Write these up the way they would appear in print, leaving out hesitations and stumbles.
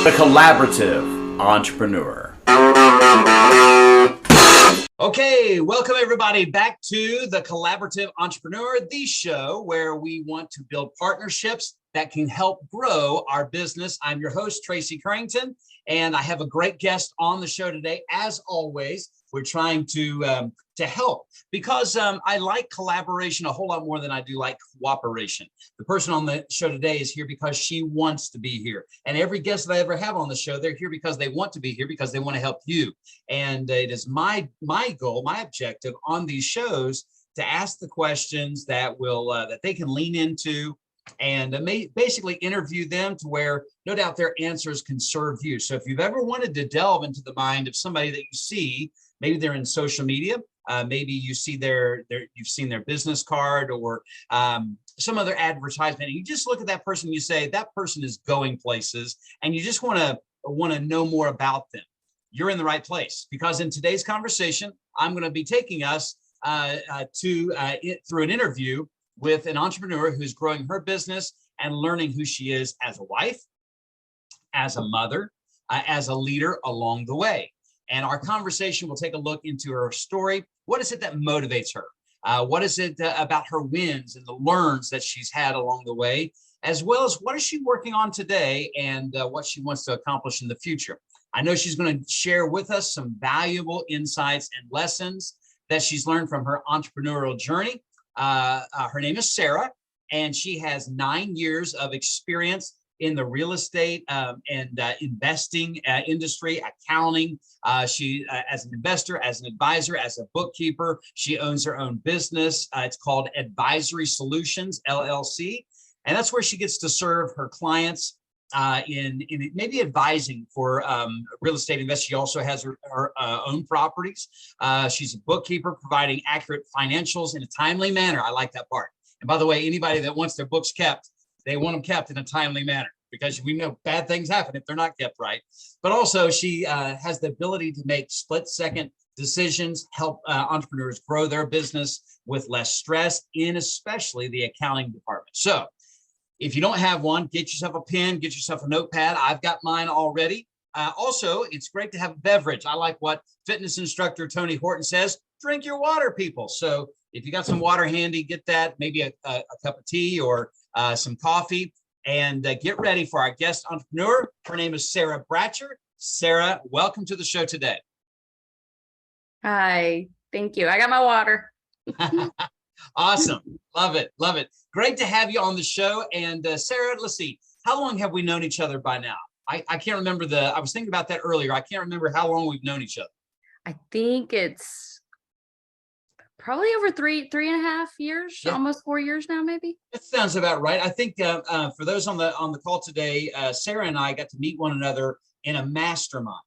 The Collaborative Entrepreneur. Okay, welcome everybody back to the Collaborative Entrepreneur, the show where we want to build partnerships that can help grow our business. I'm your host, Tracy Currington, and I have a great guest on the show today. As always, we're trying to help because I like collaboration a whole lot more than I do like cooperation. The person on the show today is here because she wants to be here. And every guest that I ever have on the show, they're here because they want to be here, because they want to help you. And it is my goal, my objective on these shows to ask the questions that will that they can lean into and basically interview them to where no doubt their answers can serve you. So if you've ever wanted to delve into the mind of somebody that you see, maybe they're in social media, maybe you see you've seen their business card or some other advertisement, and you just look at that person and you say, that person is going places, and you just want to know more about them. You're in the right place, because in today's conversation, I'm going to be taking us through an interview with an entrepreneur who's growing her business and learning who she is as a wife, as a mother, as a leader along the way. And our conversation will take a look into her story. What is it that motivates her? What is it about her wins and the learns that she's had along the way, as well as what is she working on today and what she wants to accomplish in the future? I know she's going to share with us some valuable insights and lessons that she's learned from her entrepreneurial journey. Her name is Sarah, and she has 9 years of experience in the real estate and investing industry, accounting. She, as an investor, as an advisor, as a bookkeeper, she owns her own business. It's called Advisory Solutions, LLC. And that's where she gets to serve her clients in maybe advising for real estate investors. She also has her own properties. She's a bookkeeper providing accurate financials in a timely manner. I like that part. And by the way, anybody that wants their books kept, they want them kept in a timely manner, because we know bad things happen if they're not kept right. But also she has the ability to make split-second decisions, help entrepreneurs grow their business with less stress, in especially the accounting department. So if you don't have one, get yourself a pen, get yourself a notepad. I've got mine already. Also, it's great to have a beverage. I like what fitness instructor Tony Horton says, drink your water, people. So if you got some water handy, get that, maybe a cup of tea or some coffee, and get ready for our guest entrepreneur. Her name is Sarah Bratcher. Sarah, welcome to the show today. Hi, thank you. I got my water. Awesome. Love it. Love it. Great to have you on the show. And Sarah, let's see, how long have we known each other by now? I can't remember I was thinking about that earlier. I can't remember how long we've known each other. I think it's probably over three and a half years, Yeah. Almost 4 years now, maybe. That sounds about right. I think for those on the call today, Sarah and I got to meet one another in a mastermind.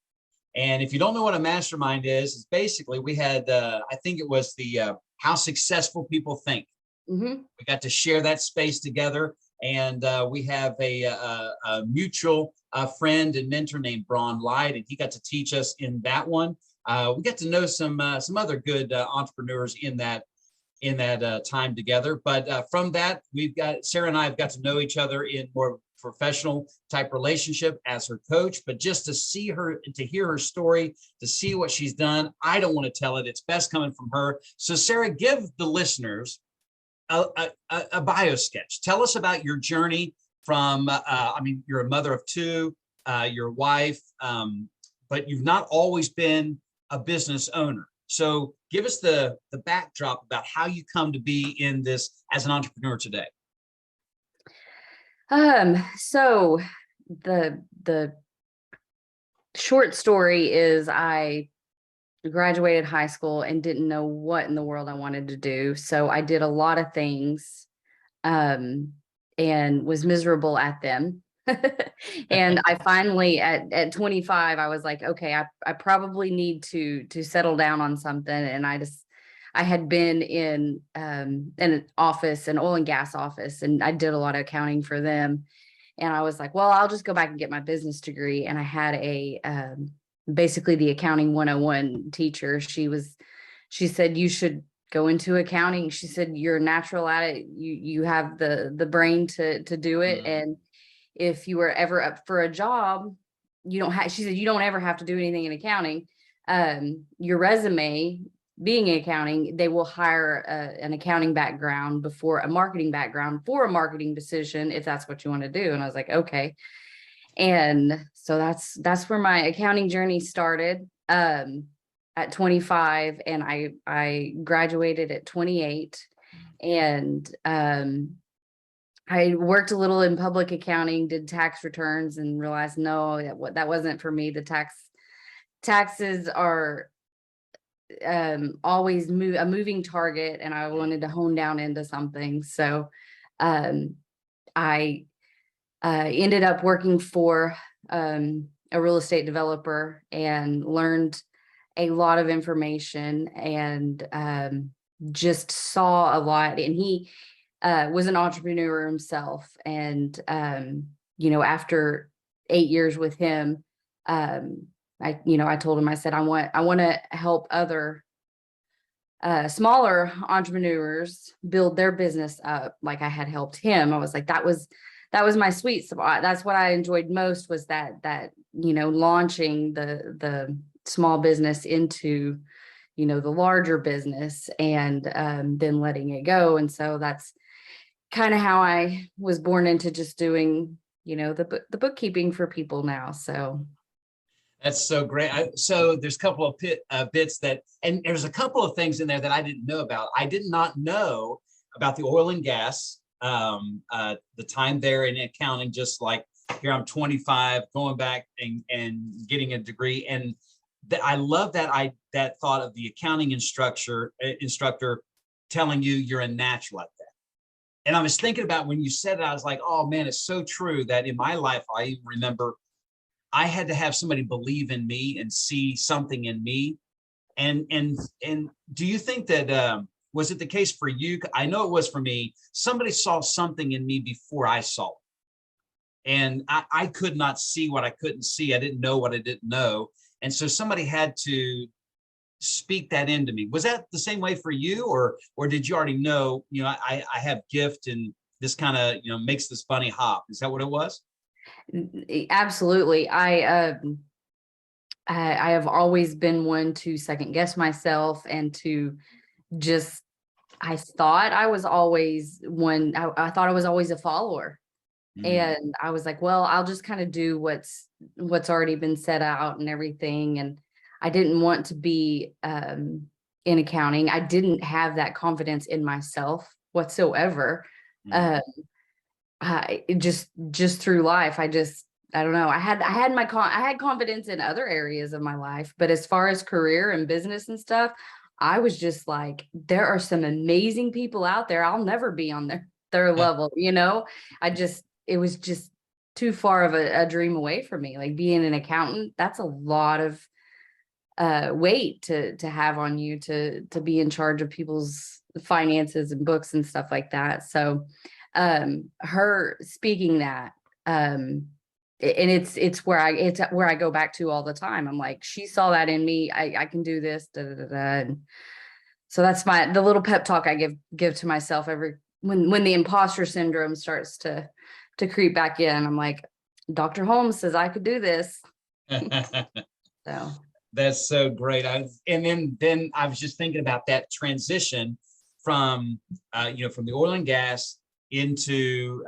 And if you don't know what a mastermind is, it's basically we had, I think it was the How Successful People Think. Mm-hmm. We got to share that space together. And we have a mutual friend and mentor named Braun Light, and he got to teach us in that one. We got to know some other good entrepreneurs in that time together. But from that, Sarah and I have got to know each other in more professional type relationship as her coach. But just to see her, to hear her story, to see what she's done, I don't want to tell it. It's best coming from her. So Sarah, give the listeners a bio sketch. Tell us about your journey from, you're a mother of two, your wife, but you've not always been a business owner. So give us the backdrop about how you come to be in this as an entrepreneur today. So the short story is I graduated high school and didn't know what in the world I wanted to do. So I did a lot of things, and was miserable at them. And I finally at 25, I was like, okay, I probably need to settle down on something. And I had been in an office, an oil and gas office, and I did a lot of accounting for them. And I was like, well, I'll just go back and get my business degree. And I had basically the accounting 101 teacher. She said, you should go into accounting. She said, you're natural at it. You have the brain to do it. And if you were ever up for a job, you don't have, she said, you don't ever have to do anything in accounting. Your resume being in accounting, they will hire an accounting background before a marketing background for a marketing decision, if that's what you want to do. And I was like, okay. And so that's where my accounting journey started at 25, and I graduated at 28. And I worked a little in public accounting, did tax returns, and realized no, that wasn't for me. The taxes are always a moving target, and I wanted to hone down into something. So I ended up working for a real estate developer and learned a lot of information, and just saw a lot. And he was an entrepreneur himself. And, after 8 years with him, I told him, I said, I want to help other smaller entrepreneurs build their business up like I had helped him. I was like, that was my sweet spot. That's what I enjoyed most, was that launching the small business into, the larger business, and then letting it go. And so that's kind of how I was born into just doing, the bookkeeping for people now. So that's so great. So there's a couple of bits and there's a couple of things in there that I didn't know about. I did not know about the oil and gas, the time there in accounting, just like here I'm 25, going back and getting a degree. And I love that thought of the accounting instructor telling you you're a natural at that. And I was thinking about when you said it, I was like, oh man, it's so true that in my life, I even remember I had to have somebody believe in me and see something in me. And do you think that, was it the case for you? I know it was for me. Somebody saw something in me before I saw it. And I could not see what I couldn't see. I didn't know what I didn't know. And so somebody had to speak that into me. Was that the same way for you, or did you already know, I have gift, and this kind of, makes this bunny hop? Is that what it was? Absolutely. I have always been one to second guess myself, and to just, I thought I was always one. I thought I was always a follower. And I was like, well, I'll just kind of do what's already been set out and everything. And I didn't want to be in accounting. I didn't have that confidence in myself whatsoever. Just through life, I don't know. I had confidence in other areas of my life, but as far as career and business and stuff, I was just like, there are some amazing people out there. I'll never be on their level. It was just too far of a dream away from me. Like, being an accountant, that's a lot of weight to have on you, to be in charge of people's finances and books and stuff like that. So her speaking that, and it's where I go back to all the time. I'm like, she saw that in me. I can do this. Da, da, da, da. And so that's the little pep talk I give to myself when the imposter syndrome starts to creep back in. I'm like, Dr. Holmes says I could do this. So that's so great. And then I was just thinking about that transition from from the oil and gas into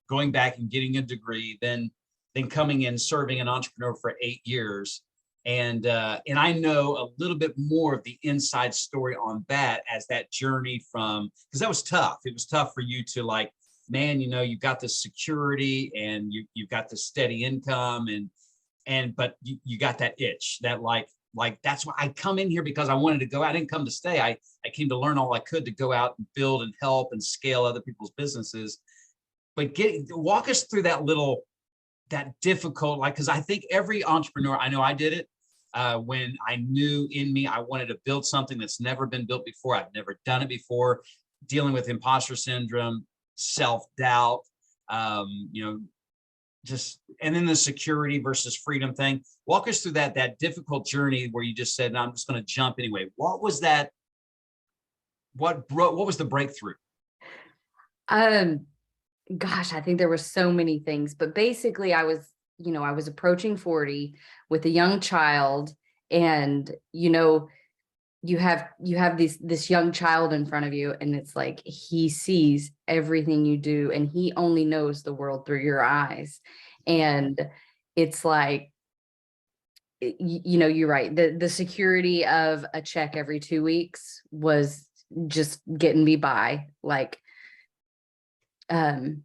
going back and getting a degree, then coming in, serving an entrepreneur for 8 years. And I know a little bit more of the inside story on that, as that journey because that was tough. It was tough for you to, like, man, you've got this security, and you've got this steady income, but you got that itch that like that's why I come in here, because I wanted to go out. I didn't come to stay. I came to learn all I could to go out and build and help and scale other people's businesses. But walk us through that difficult, because I think every entrepreneur, I know I did it, when I knew in me I wanted to build something that's never been built before. I've never done it before, dealing with imposter syndrome, self-doubt, and then the security versus freedom thing. Walk us through that difficult journey where you just said, no, I'm just going to jump anyway. What was that? What was the breakthrough? Gosh, I think there were so many things, but basically I was I was approaching 40 with a young child, and you have this young child in front of you, and it's like he sees everything you do, and he only knows the world through your eyes. And it's like, you're right. The security of a check every 2 weeks was just getting me by. Like, um,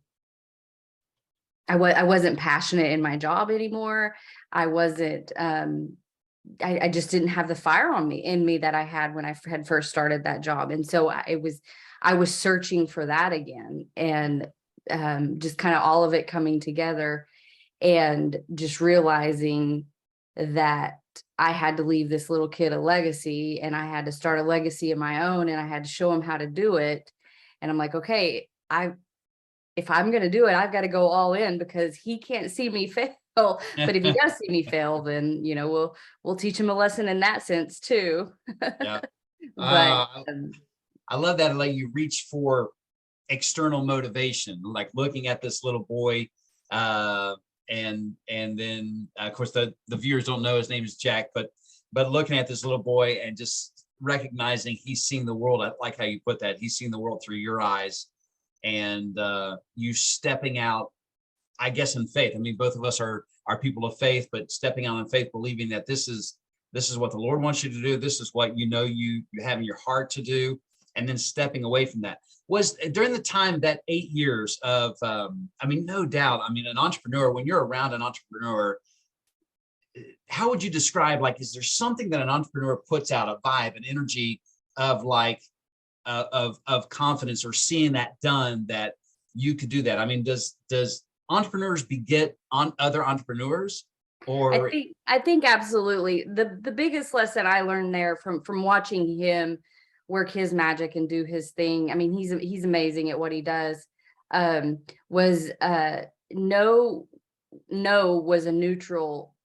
I wasn't passionate in my job anymore. I wasn't, I just didn't have the fire in me that I had when I had first started that job. And so I was searching for that again, and just kind of all of it coming together, and just realizing that I had to leave this little kid a legacy, and I had to start a legacy of my own, and I had to show him how to do it. And I'm like, okay, if I'm going to do it, I've got to go all in, because he can't see me fail. But if he does see me fail, then, we'll teach him a lesson in that sense too. Yeah. But I love that. Like, you reach for external motivation, like looking at this little boy, and then of course the viewers don't know his name is Jack, but looking at this little boy and just recognizing he's seeing the world. I like how you put that. He's seeing the world through your eyes, and you stepping out, I guess, in faith. I mean, both of us are people of faith, but stepping out in faith, believing that this is what the Lord wants you to do. This is what you have in your heart to do, and then stepping away from that. Was during the time, that 8 years of, I mean, no doubt. I mean, an entrepreneur, when you're around an entrepreneur, how would you describe, like, is there something that an entrepreneur puts out, a vibe, an energy of like, of confidence, or seeing that done, that you could do that? I mean, does entrepreneurs beget on other entrepreneurs? Or I think absolutely. The biggest lesson I learned there from watching him work his magic and do his thing. I mean, he's amazing at what he does. Was no was a neutral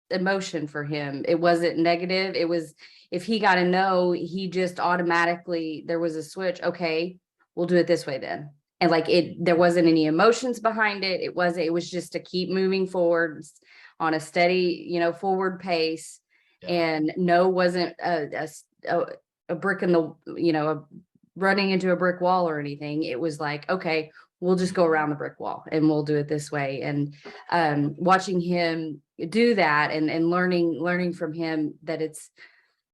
emotion for him. It wasn't negative. It was, if he got a no, he just automatically, there was a switch. Okay, we'll do it this way then. And like, there wasn't any emotions behind it. It was just to keep moving forward on a steady, forward pace. Yeah. And no wasn't a brick in the, running into a brick wall or anything. It was like, okay, we'll just go around the brick wall and we'll do it this way. And watching him do that, and learning from him that it's,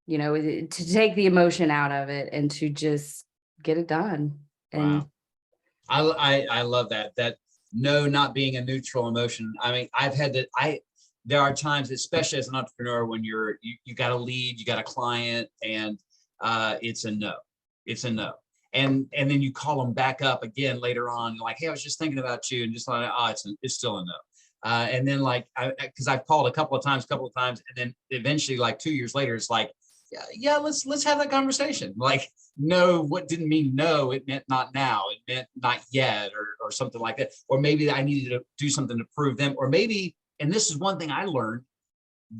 to take the emotion out of it and to just get it done. And wow. I love that no not being a neutral emotion. I mean, I've had that. There are times, especially as an entrepreneur, when you got a lead, you got a client, and it's a no. And then you call them back up again later on, like, hey, I was just thinking about you, and just like, oh, it's still a no. And then, like, because I've called a couple of times, and then eventually, like 2 years later, it's like, yeah, let's have that conversation. Like, no, what didn't mean no, it meant not now, it meant not yet, or something like that. Or maybe I needed to do something to prove them, or maybe, and this is one thing I learned,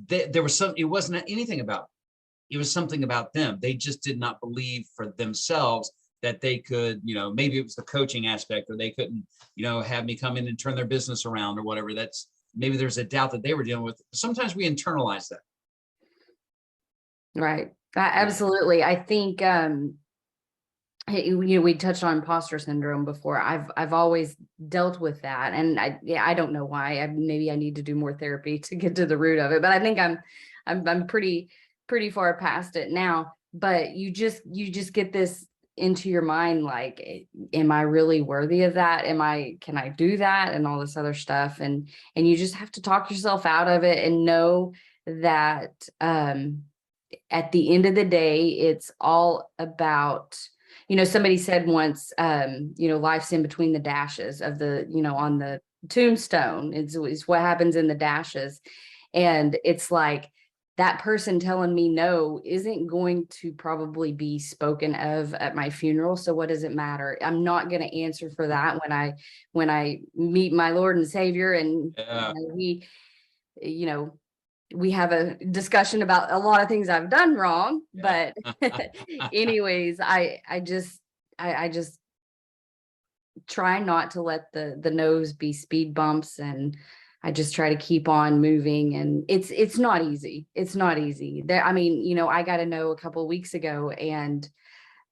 that there was it wasn't anything about it was something about them. They just did not believe for themselves that they could, maybe it was the coaching aspect, or they couldn't, have me come in and turn their business around, or whatever. That's, maybe there's a doubt that they were dealing with. Sometimes we internalize that. Right. Absolutely. I think, we touched on imposter syndrome before. I've always dealt with that. And I don't know why. Maybe I need to do more therapy to get to the root of it, but I think I'm pretty far past it now. But you just get this into your mind, like, am I really worthy of that? Can I do that? And all this other stuff. And you just have to talk yourself out of it, and know that, at the end of the day, it's all about, somebody said once, life's in between the dashes of the, on the tombstone. It's what happens in the dashes. And it's like, that person telling me no isn't going to probably be spoken of at my funeral. So what does it matter? I'm not going to answer for that when I meet my Lord and Savior, and we have a discussion about a lot of things I've done wrong. Yeah. But anyways, I just try not to let the no's be speed bumps, and I just try to keep on moving, and it's not easy. It's not easy. There, I mean, I got to know a couple of weeks ago, and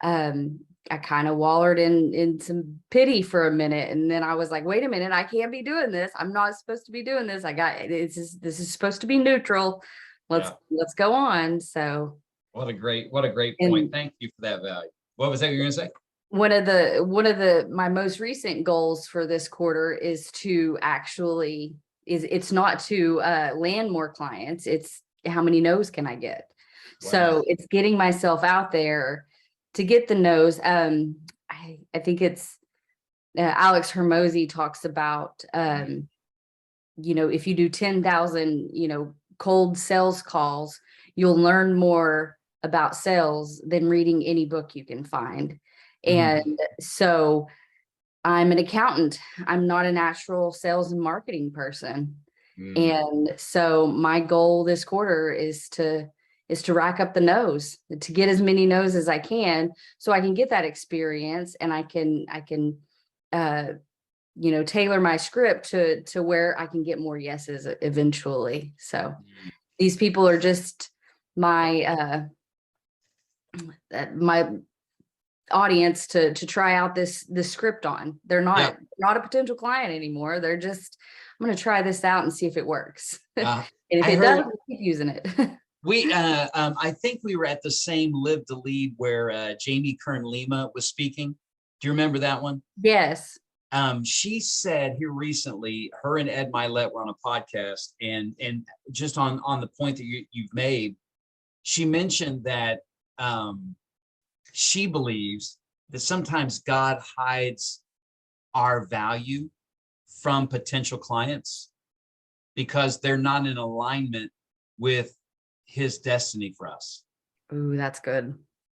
I kind of wallered in some pity for a minute, and then I was like, wait a minute, I can't be doing this. I'm not supposed to be doing this. This is supposed to be neutral. Let's go on. So what a great point. and Thank you for that value. What was that you were going to say? one of the my most recent goals for this quarter is to actually it's not to land more clients. It's how many no's can I get? Wow. So it's getting myself out there to get the no's. I think it's Alex Hermosi talks about, if you do 10,000, cold sales calls, you'll learn more about sales than reading any book you can find. And so I'm an accountant. I'm not a natural sales and marketing person. And so my goal this quarter is to rack up the no's, to get as many no's as I can, so I can get that experience, and I can tailor my script to where I can get more yeses eventually. So these people are just my my audience to try out this script on. They're not a potential client anymore. They're just, I'm going to try this out and see if it works. And if it does, we'll keep using it. I think we were at the same Live to Lead where Jamie Kern-Lima was speaking. Do you remember that one? Yes. She said here recently, her and Ed Milet were on a podcast, and just on the point that you've made, she mentioned that she believes that sometimes God hides our value from potential clients because they're not in alignment with his destiny for us. Ooh, that's good.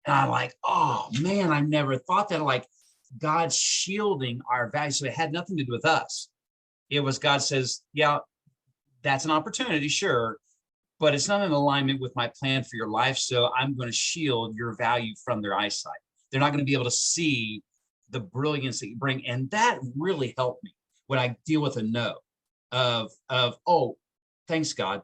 And I'm like, oh man, I never thought that, like God's shielding our value. So it had nothing to do with us. It was God says, yeah, that's an opportunity, sure, but it's not in alignment with my plan for your life. So I'm going to shield your value from their eyesight. They're not going to be able to see the brilliance that you bring. And that really helped me when I deal with a no of, oh, thanks God.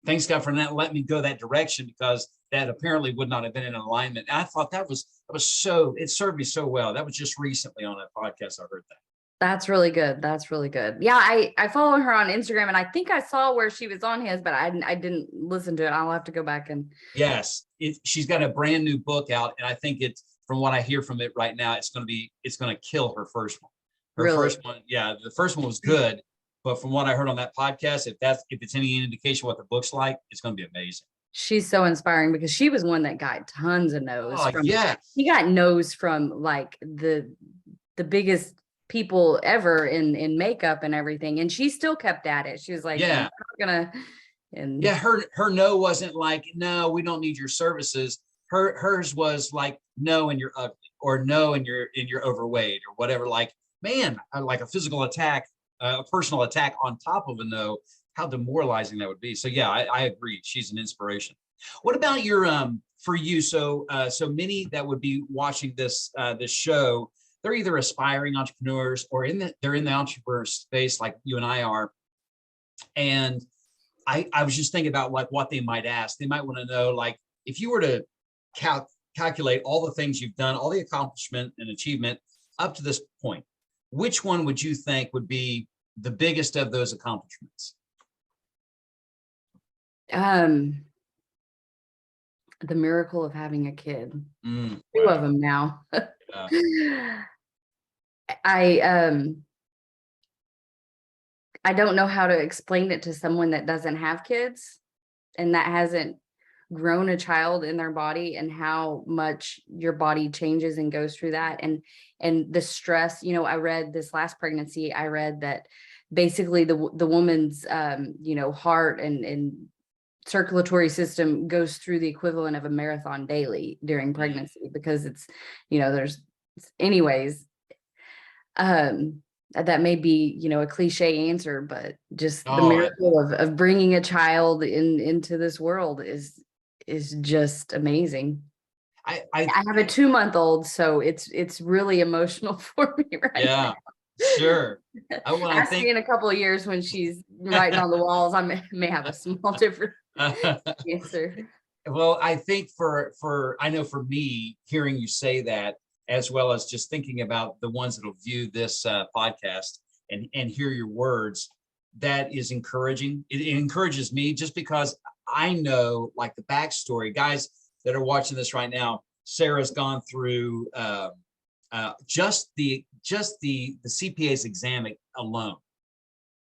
Thanks God for not letting me go that direction, because that apparently would not have been in alignment. And I thought that was so, it served me so well. That was just recently on a podcast. I heard that. That's really good. That's really good. Yeah, I follow her on Instagram, and I think I saw where she was on his, but I didn't listen to it. I'll have to go back and. Yes, she's got a brand new book out, and I think it's, from what I hear from it right now, it's going to kill her first one. First one, yeah, the first one was good, but from what I heard on that podcast, if it's any indication what the book's like, it's going to be amazing. She's so inspiring, because she was one that got tons of no's. She got no's from like the biggest people ever in makeup and everything, and she still kept at it. She was like, yeah, I'm not gonna. And yeah, her no wasn't like, no, we don't need your services. Hers was like, no, and you're ugly, or no, and you're overweight, or whatever. Like, man, like a physical attack, a personal attack on top of a no. How demoralizing that would be. So yeah, I agree. She's an inspiration. What about your for you? So many that would be watching this show, they're either aspiring entrepreneurs or they're in the entrepreneur space like you and I are. And I was just thinking about like what they might ask. They might want to know, like, if you were to calculate all the things you've done, all the accomplishment and achievement up to this point, which one would you think would be the biggest of those accomplishments? The miracle of having a kid. Two right. of them now. I don't know how to explain it to someone that doesn't have kids and that hasn't grown a child in their body, and how much your body changes and goes through that, and the stress. I read this last pregnancy, I read that basically the woman's heart and circulatory system goes through the equivalent of a marathon daily during pregnancy, because it's, there's anyways, that may be, a cliche answer, but just the miracle of bringing a child into this world is just amazing. I have a 2-month-old, so it's really emotional for me right now. Sure. Well, I Ask me think in a couple of years when she's writing on the walls. I may have a small different answer. well, I think I know for me, hearing you say that, as well as just thinking about the ones that'll view this podcast and hear your words, that is encouraging. It encourages me just because I know, like, the backstory. Guys that are watching this right now, Sarah's gone through just the CPA's exam alone.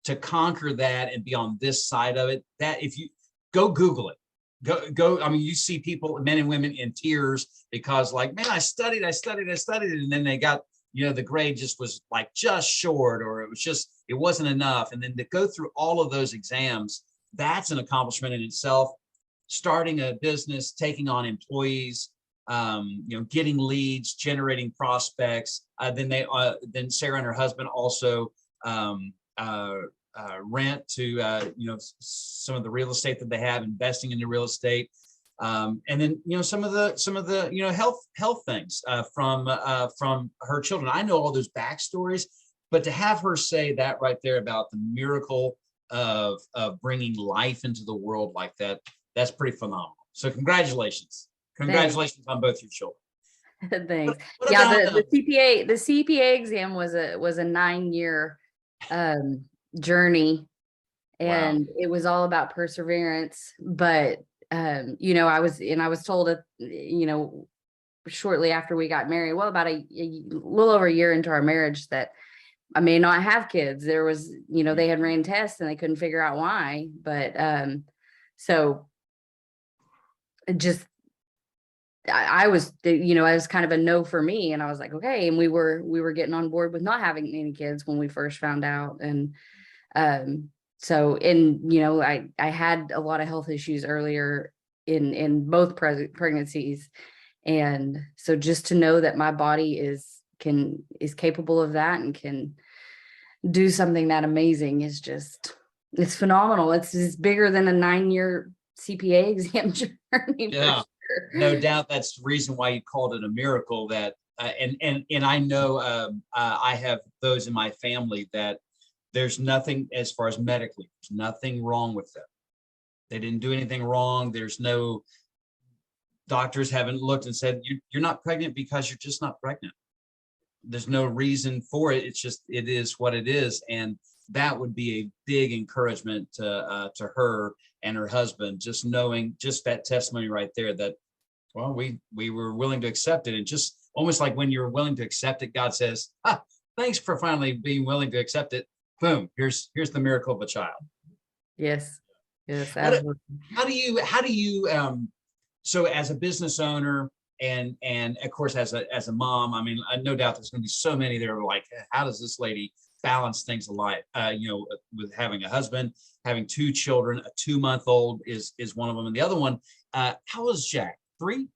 To conquer that and be on this side of it, that if you go Google it, go. I mean, you see people, men and women, in tears because, like, man, I studied, and then they got, the grade just was like just short, or it wasn't enough. And then to go through all of those exams, that's an accomplishment in itself. Starting a business, taking on employees, getting leads, generating prospects. Then Sarah and her husband also rent to some of the real estate that they have, investing in the real estate, and then some of the health things from her children. I know all those backstories, but to have her say that right there about the miracle of bringing life into the world like that, that's pretty phenomenal. So congratulations. Congratulations on both your children. Thanks. What Yeah, about, the CPA exam was a 9-year journey, and wow. it was all about perseverance. But I was told shortly after we got married, well, about a little over a year into our marriage, that I may not have kids. There was, they had ran tests and they couldn't figure out why. But so just I was, I was kind of a no for me, and I was like, okay. And we were getting on board with not having any kids when we first found out. And I had a lot of health issues earlier in both pregnancies. And so just to know that my body is capable of that and can do something that amazing it's phenomenal. It's bigger than a 9-year CPA exam journey. Yeah. No doubt that's the reason why you called it a miracle. That and I know I have those in my family that there's nothing, as far as medically, there's nothing wrong with them. They didn't do anything wrong. There's no doctors haven't looked and said you're not pregnant because you're just not pregnant. There's no reason for it. It's just, it is what it is. And that would be a big encouragement to her and her husband, just knowing just that testimony right there, that, well, we were willing to accept it. And just almost like when you're willing to accept it, God says, thanks for finally being willing to accept it. Boom, here's the miracle of a child. Yes, absolutely. How do you so as a business owner, and of course as a mom, I mean, no doubt there's going to be so many that are like, how does this lady balance things alike? With having a husband, having 2 children, a 2-month-old is one of them, and the other one, how old is Jack? 3?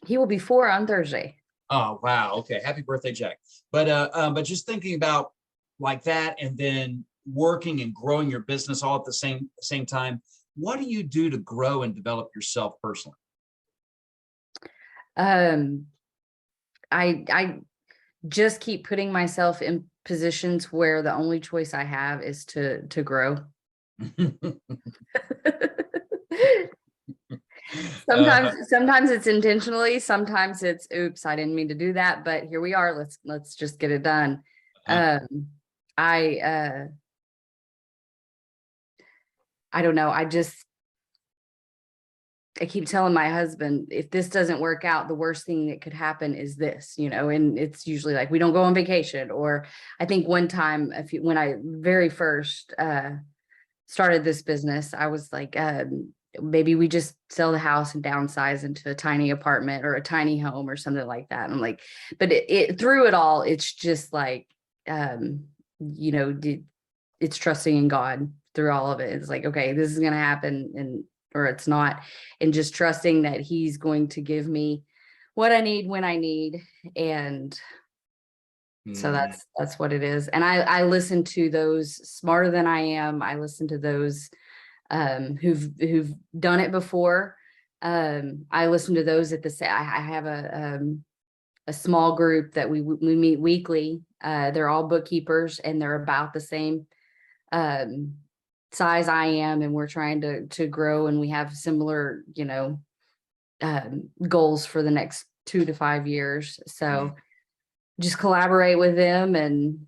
He will be 4 on Thursday. Oh wow, okay, happy birthday, Jack. But just thinking about like that, and then working and growing your business all at the same time, what do you do to grow and develop yourself personally? I just keep putting myself in positions where the only choice I have is to grow. Sometimes it's intentionally, sometimes it's, oops, I didn't mean to do that, but here we are. Let's just get it done. I don't know. I keep telling my husband, if this doesn't work out, the worst thing that could happen is this, and it's usually like, we don't go on vacation. Or I think one time, when I very first started this business, I was like, maybe we just sell the house and downsize into a tiny apartment or a tiny home or something like that. And I'm like, but it through it all, it's just like, it's trusting in God through all of it. It's like, okay, this is going to happen, or it's not, and just trusting that he's going to give me what I need when I need. And so that's what it is. And I listen to those smarter than I am. I listen to those who've done it before. I listen to those I have a small group that we meet weekly. They're all bookkeepers, and they're about the same size I am, and we're trying to grow, and we have similar, goals for the next 2 to 5 years. So just collaborate with them and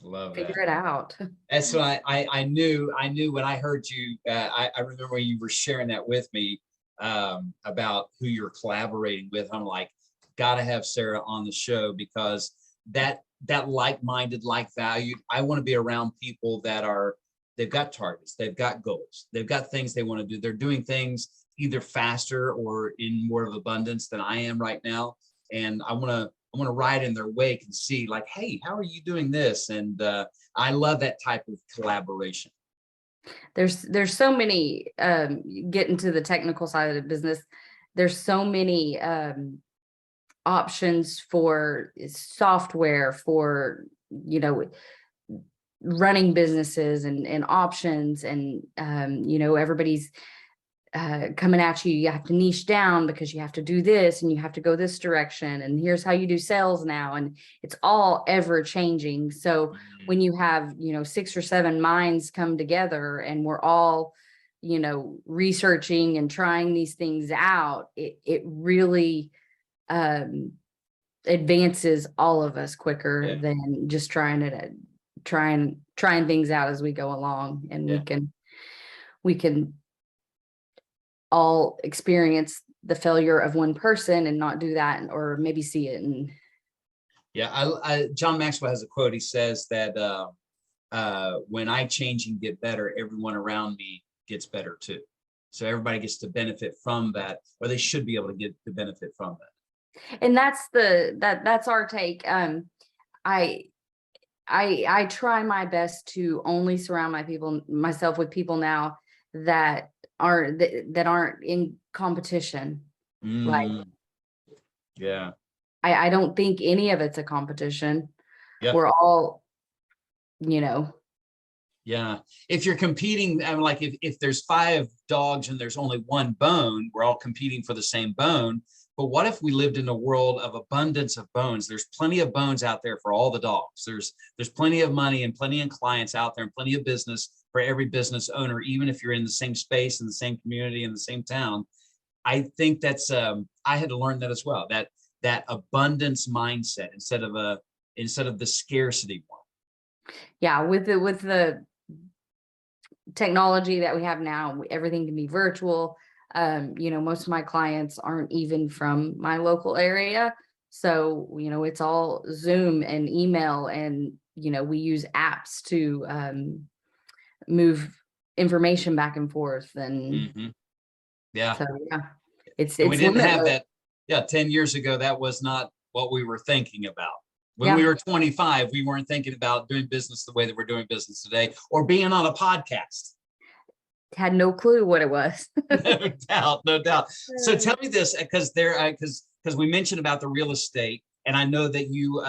Love figure that. it out. That's what I knew when I heard you. I remember when you were sharing that with me about who you're collaborating with. I'm like, gotta have Sarah on the show, because that like-minded, like-valued. I want to be around people that they've got targets, they've got goals, they've got things they want to do. They're doing things either faster or in more of abundance than I am right now, and I want to ride in their wake and see, like, hey, how are you doing this? And I love that type of collaboration. There's so many, get into the technical side of the business. There's so many options for software, for, running businesses, and options, and everybody's coming at you. You have to niche down because you have to do this, and you have to go this direction, and here's how you do sales now, and it's all ever changing. So when you have 6 or 7 minds come together, and we're all researching and trying these things out, it really advances all of us quicker than just trying things out as we go along. And we can all experience the failure of one person and not do that, or maybe see it. And John Maxwell has a quote. He says that when I change and get better, everyone around me gets better too. So everybody gets to benefit from that, or they should be able to get to benefit from that. And that's our take. I try my best to only surround myself with people now that aren't in competition. Like, I don't think any of it's a competition. We're all, if you're competing, I'm like, if there's 5 dogs and there's only 1 bone, we're all competing for the same bone. But what if we lived in a world of abundance of bones? There's plenty of bones out there for all the dogs. There's plenty of money and plenty of clients out there, and plenty of business for every business owner, even if you're in the same space, in the same community, in the same town. I think that's I had to learn that as well. That abundance mindset instead of the scarcity one. Yeah, with the technology that we have now, everything can be virtual. Most of my clients aren't even from my local area. So, it's all Zoom and email, and, we use apps to move information back and forth. And so, we didn't have that. 10 years ago, that was not what we were thinking about. When we were 25, we weren't thinking about doing business the way that we're doing business today, or being on a podcast. Had no clue what it was. No doubt. So tell me this, because we mentioned about the real estate, and I know that you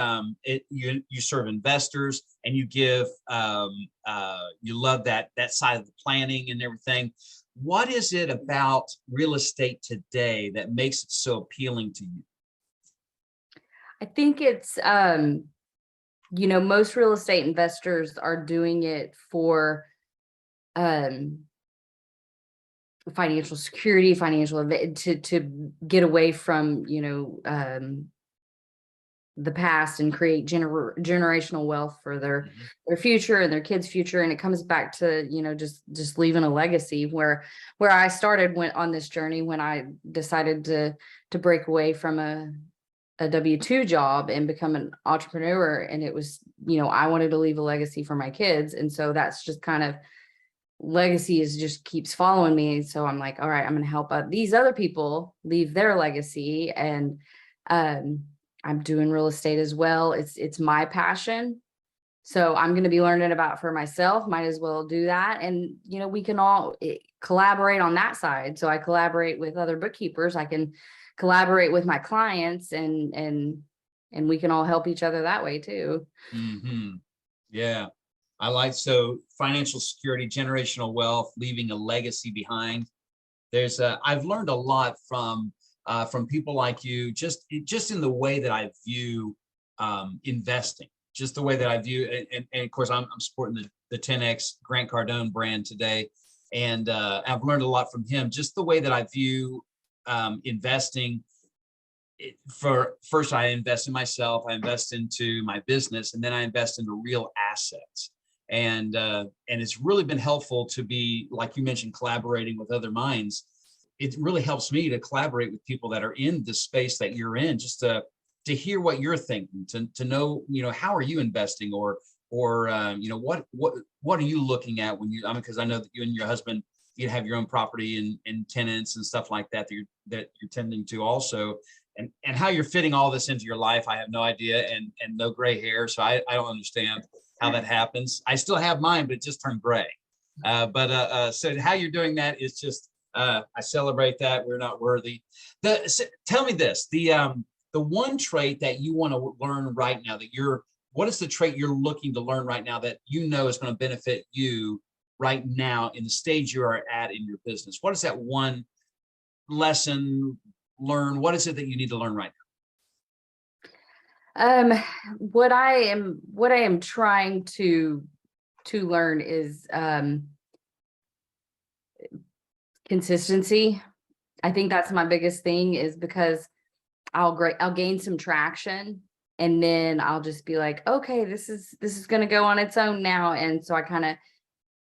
serve investors, and you give you love that side of the planning and everything. What is it about real estate today that makes it so appealing to you? I think it's most real estate investors are doing it for financial security, to get away from the past, and create generational wealth for their future and their kids' future. And it comes back to just leaving a legacy. Where I started went on this journey when I decided to break away from a W-2 job and become an entrepreneur, and it was I wanted to leave a legacy for my kids. And so that's just kind of, legacy just keeps following me. So I'm like, all right, I'm going to help these other people leave their legacy. And I'm doing real estate as well. It's my passion. So I'm going to be learning about for myself. Might as well do that. And, we can all collaborate on that side. So I collaborate with other bookkeepers. I can collaborate with my clients, and we can all help each other that way too. Yeah. So financial security, generational wealth, leaving a legacy behind. I've learned a lot from from people like you, just in the way that I view investing, just the way that I view, and of course I'm supporting the 10X Grant Cardone brand today. And I've learned a lot from him, just the way that I view investing. First, I invest in myself, I invest into my business, and then I invest into real assets. And it's really been helpful to be, like you mentioned, collaborating with other minds. It really helps me to collaborate with people that are in the space that you're in, just to hear what you're thinking, to know, how are you investing, or what are you looking at when you, because I know that you and your husband, you have your own property and tenants and stuff like that that you're tending to also, and how you're fitting all this into your life. I have no idea, and no gray hair, so I don't understand how that happens. I still have mine, but it just turned gray. So how you're doing that is just, I celebrate that. We're not worthy. Tell me this, the one trait that you want to learn right now, what is the trait you're looking to learn right now that is going to benefit you right now in the stage you are at in your business? What is that one lesson learn? What is it that you need to learn right now? What I am trying to learn is consistency. I think that's my biggest thing, is because I'll gain some traction, and then I'll just be like, okay, this is going to go on its own now. And so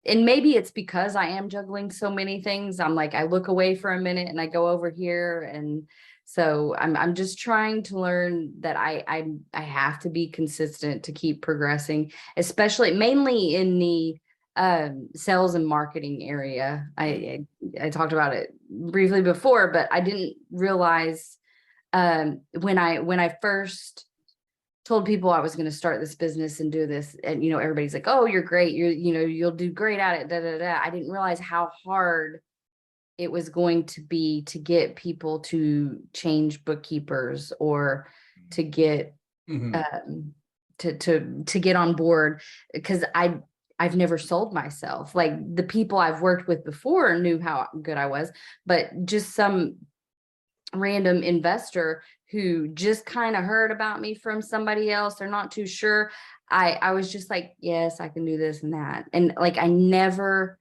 and maybe it's because I am juggling so many things. I'm like, I look away for a minute and I go over here. And so I'm just trying to learn that I have to be consistent to keep progressing, especially mainly in the sales and marketing area. I talked about it briefly before, but I didn't realize when I first told people I was going to start this business and do this, and everybody's like, oh, you're great, you'll do great at it, da, da, da. I didn't realize how hard it was going to be to get people to change bookkeepers, or to get to get on board, because I've never sold myself. Like, the people I've worked with before knew how good I was, but just some random investor who just kind of heard about me from somebody else, they're not too sure. I was just like, yes, I can do this and that. And like, I never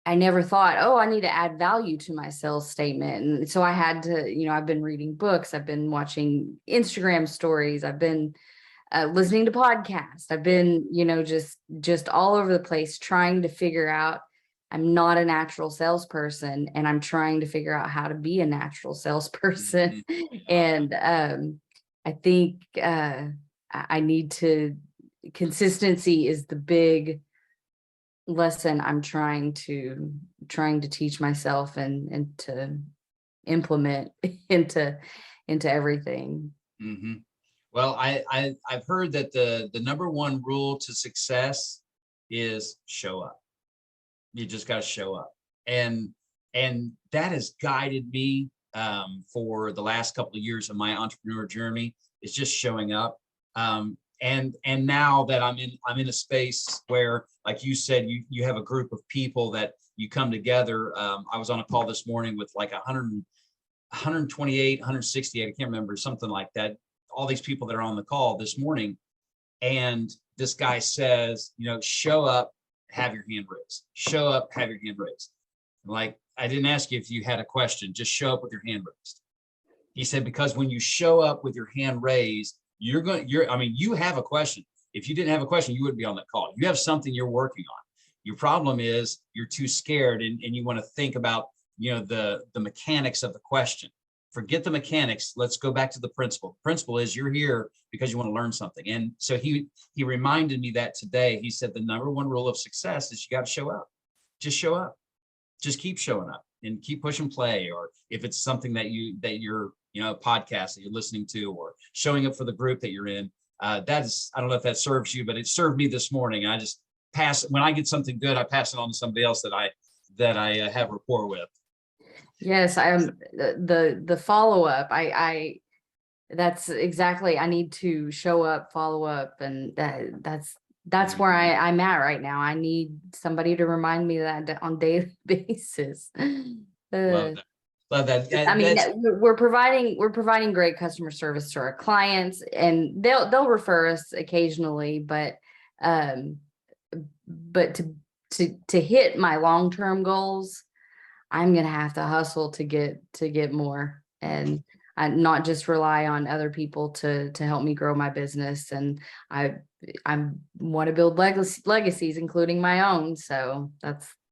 thought, oh, I need to add value to my sales statement. And so I had to, I've been reading books, I've been watching Instagram stories, I've been listening to podcasts, I've been, just all over the place trying to figure out. I'm not a natural salesperson, and I'm trying to figure out how to be a natural salesperson. And I think I need to, consistency is the big lesson I'm trying to teach myself and to implement into everything. Mm-hmm. Well, I've heard that the number one rule to success is show up. You just got to show up, and that has guided me for the last couple of years of my entrepreneur journey. Is just showing up. And now that I'm in a space where, like you said, you have a group of people that you come together. I was on a call this morning with like 128, 168, I can't remember, something like that. All these people that are on the call this morning, and this guy says, show up, have your hand raised. Show up, have your hand raised. Like, I didn't ask you if you had a question, just show up with your hand raised. He said, because when you show up with your hand raised, you have a question. If you didn't have a question, you wouldn't be on that call. You have something you're working on. Your problem is you're too scared, and you want to think about, the mechanics of the question. Forget the mechanics. Let's go back to the principle. The principle is you're here because you want to learn something. And so he reminded me that today. He said the number one rule of success is you got to show up. Just show up. Just keep showing up and keep pushing play. Or if it's something that you're a podcast that you're listening to, or showing up for the group that you're in, I don't know if that serves you, but it served me this morning. I just when I get something good, I pass it on to somebody else that I have rapport with. Yes, the follow-up. That's exactly, I need to show up, follow up, and that's where I'm at right now. I need somebody to remind me that on a daily basis. Love that. Love that. I mean, we're providing great customer service to our clients, and they'll refer us occasionally, um, but to hit my long-term goals, I'm gonna have to hustle to get more, and I not just rely on other people to help me grow my business. And I want to build legacies, including my own. So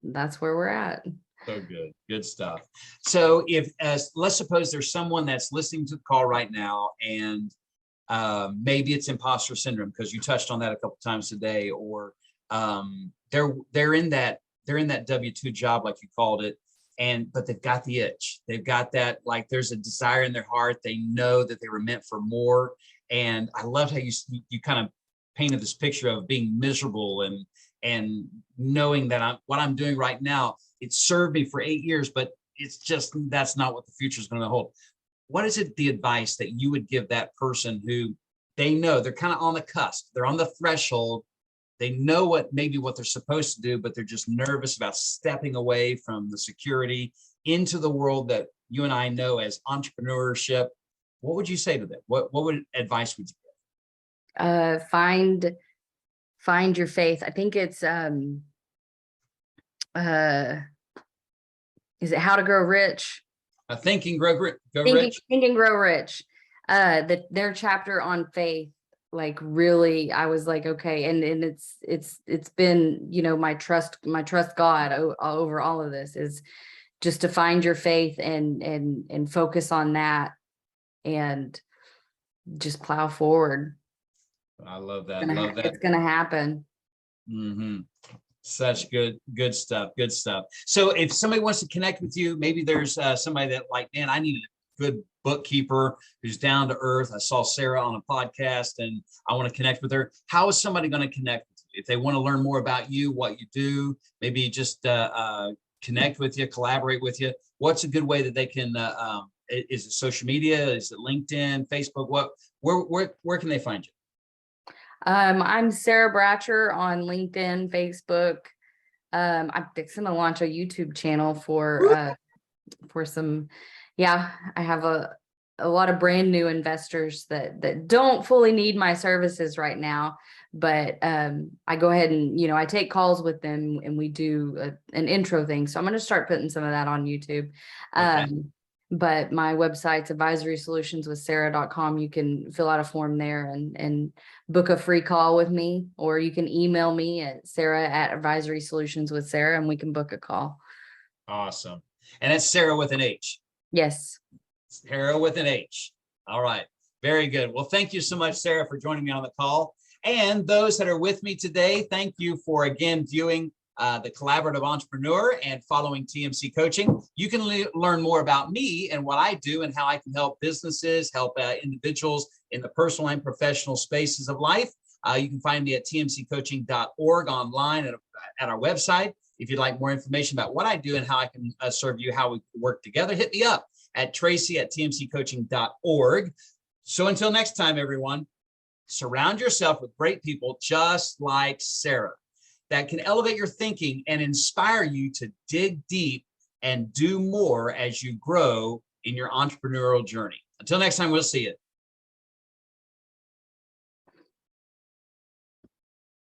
that's where we're at. So good. Good stuff. So if let's suppose there's someone that's listening to the call right now, and maybe it's imposter syndrome, because you touched on that a couple times today, or they're in that W-2 job, like you called it, but they've got the itch. They've got that, like, there's a desire in their heart. They know that they were meant for more. And I loved how you kind of painted this picture of being miserable and knowing that what I'm doing right now, it served me for 8 years, but it's just, that's not what the future is going to hold. What is it, the advice that you would give that person who they know they're kind of on the cusp, they're on the threshold, they know maybe what they're supposed to do, but they're just nervous about stepping away from the security into the world that you and I know as entrepreneurship? What would you say to them? What advice would you give? Find your faith. I think it's is it How to Grow Rich? Think and Grow Rich. Think and Grow Rich. Their chapter on faith, like, really, I was like, okay, and it's been, my trust God over all of this is just to find your faith and focus on that and just plow forward. I love that. It's gonna happen. Mm-hmm. Such good stuff. Good stuff. So if somebody wants to connect with you, maybe there's somebody that, like, man, I need a good bookkeeper who's down to earth. I saw Sarah on a podcast and I want to connect with her. How is somebody going to connect with you? If they want to learn more about you, what you do, maybe just connect with you, collaborate with you, what's a good way that they can, is it social media? Is it LinkedIn, Facebook? Where can they find you? I'm Sarah Bratcher on LinkedIn, Facebook. I'm fixing to launch a YouTube channel for some, I have a lot of brand new investors that don't fully need my services right now, but I go ahead and, I take calls with them and we do an intro thing. So I'm going to start putting some of that on YouTube. Okay. But my website's advisorysolutionswithsarah.com. You can fill out a form there and book a free call with me, or you can email me at sarah@advisorysolutionswithsarah and we can book a call. Awesome. And that's Sarah with an H. Yes. Sarah with an H. All right. Very good. Well, thank you so much, Sarah, for joining me on the call. And those that are with me today, thank you for, again, viewing the Collaborative Entrepreneur and following TMC Coaching. You can learn more about me and what I do and how I can help businesses, help individuals in the personal and professional spaces of life. You can find me at tmccoaching.org online at our website. If you'd like more information about what I do and how I can serve you, how we work together, hit me up at tracy@tmccoaching.org. So until next time, everyone, surround yourself with great people just like Sarah that can elevate your thinking and inspire you to dig deep and do more as you grow in your entrepreneurial journey. Until next time, we'll see you.